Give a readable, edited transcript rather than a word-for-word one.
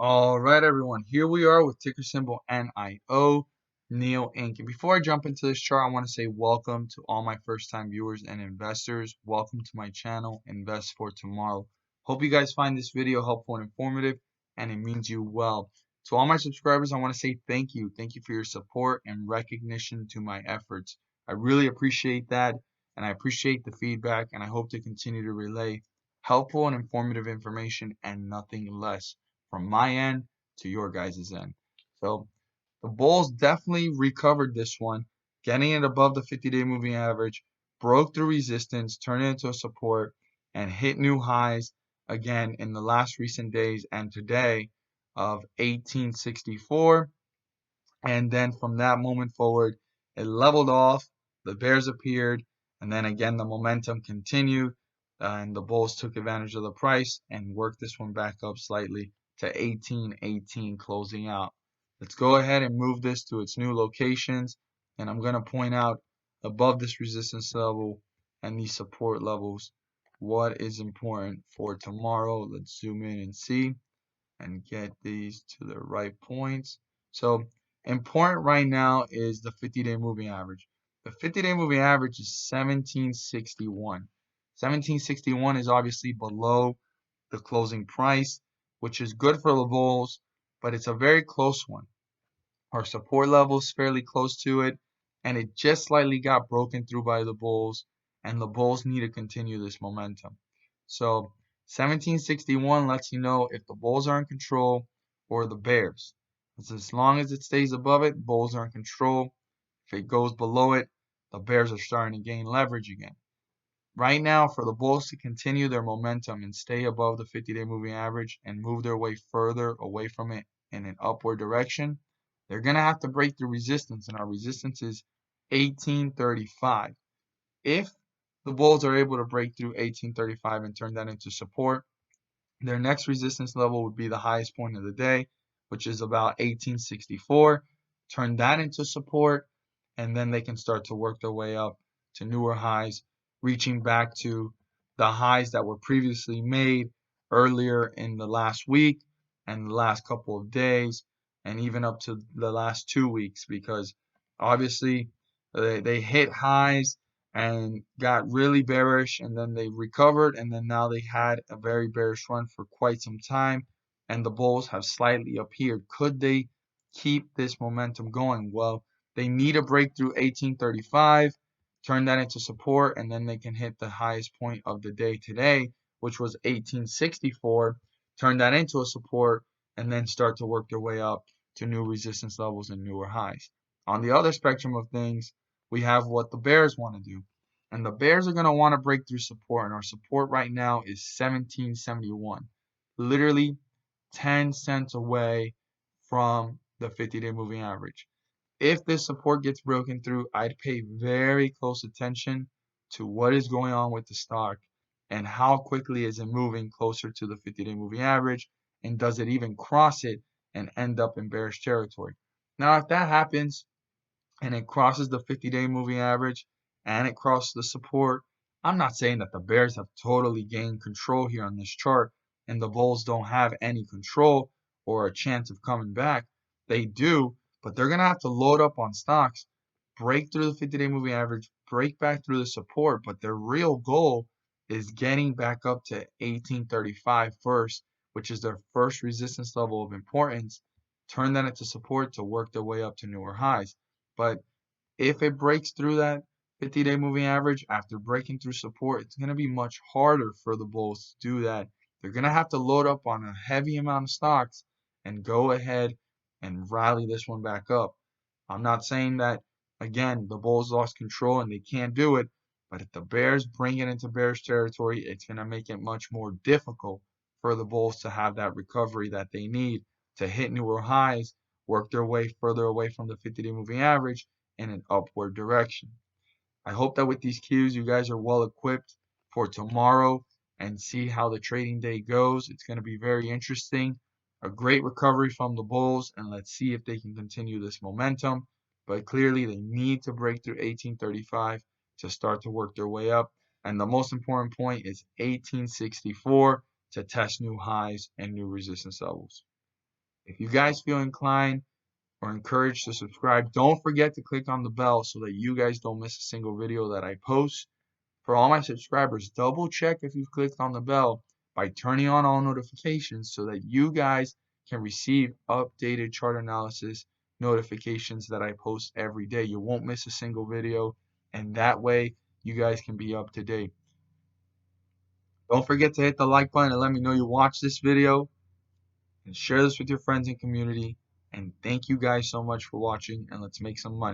All right, everyone. Here we are with ticker symbol NIO, NEO Inc. And before I jump into this chart, I want to say welcome to all my first-time viewers and investors. Welcome to my channel, Invest for Tomorrow. Hope you guys find this video helpful and informative, and it means you well. To all my subscribers, I want to say thank you. Thank you for your support and recognition to my efforts. I really appreciate that, and I appreciate the feedback, and I hope to continue to relay helpful and informative information and nothing less from my end to your guys' end. So the bulls definitely recovered this one, getting it above the 50-day moving average, broke through resistance, turned it into a support, and hit new highs again in the last recent days and today of 1864. And then from that moment forward, it leveled off, the bears appeared, and then again the momentum continued, and the bulls took advantage of the price and worked this one back up slightly to 1818 closing out. Let's go ahead and move this to its new locations, and I'm going to point out above this resistance level and these support levels what is important for tomorrow. Let's zoom in and see and get these to the right points. So important right now is the 50-day moving average. The 50-day moving average is 1761. 1761 is obviously below the closing price, which is good for the bulls, but it's a very close one. Our support level is fairly close to it, and it just slightly got broken through by the bulls, and the bulls need to continue this momentum. So 1761 lets you know if the bulls are in control or the bears. As long as it stays above it, bulls are in control. If it goes below it, the bears are starting to gain leverage again. Right now, for the bulls to continue their momentum and stay above the 50-day moving average and move their way further away from it in an upward direction, they're going to have to break through resistance, and our resistance is 1835. If the bulls are able to break through 1835 and turn that into support, their next resistance level would be the highest point of the day, which is about 1864. Turn that into support, and then they can start to work their way up to newer highs, reaching back to the highs that were previously made earlier in the last week and the last couple of days, and even up to the last 2 weeks, because obviously they hit highs and got really bearish, and then they recovered, and then now they had a very bearish run for quite some time, and the bulls have slightly appeared. Could they keep this momentum going? Well, they need a breakthrough 1835, turn that into support, and then they can hit the highest point of the day today, which was 1864, turn that into a support, and then start to work their way up to new resistance levels and newer highs. On the other spectrum of things, we have what the bears want to do. And the bears are going to want to break through support. And our support right now is 1771. Literally 10 cents away from the 50-day moving average. If this support gets broken through, I'd pay very close attention to what is going on with the stock and how quickly is it moving closer to the 50-day moving average, and does it even cross it and end up in bearish territory. Now, if that happens, and it crosses the 50-day moving average and it crosses the support, I'm not saying that the bears have totally gained control here on this chart and the bulls don't have any control or a chance of coming back. They do, but they're going to have to load up on stocks, break through the 50-day moving average, break back through the support, but their real goal is getting back up to 1835 first, which is their first resistance level of importance, turn that into support to work their way up to newer highs. But if it breaks through that 50-day moving average after breaking through support, it's going to be much harder for the bulls to do that. They're going to have to load up on a heavy amount of stocks and go ahead and rally this one back up. I'm not saying that, again, the bulls lost control and they can't do it, but if the bears bring it into bearish territory, it's going to make it much more difficult for the bulls to have that recovery that they need to hit newer highs, work their way further away from the 50-day moving average in an upward direction. I hope that with these cues, you guys are well equipped for tomorrow and see how the trading day goes. It's going to be very interesting. A great recovery from the bulls, and let's see if they can continue this momentum. But clearly, they need to break through 1835 to start to work their way up. And the most important point is 1864 to test new highs and new resistance levels. If you guys feel inclined or encouraged to subscribe, don't forget to click on the bell so that you guys don't miss a single video that I post. For all my subscribers, double check if you've clicked on the bell by turning on all notifications so that you guys can receive updated chart analysis notifications that I post every day. You won't miss a single video, and that way you guys can be up to date. Don't forget to hit the like button and let me know you watched this video, and share this with your friends and community. And thank you guys so much for watching, and let's make some money.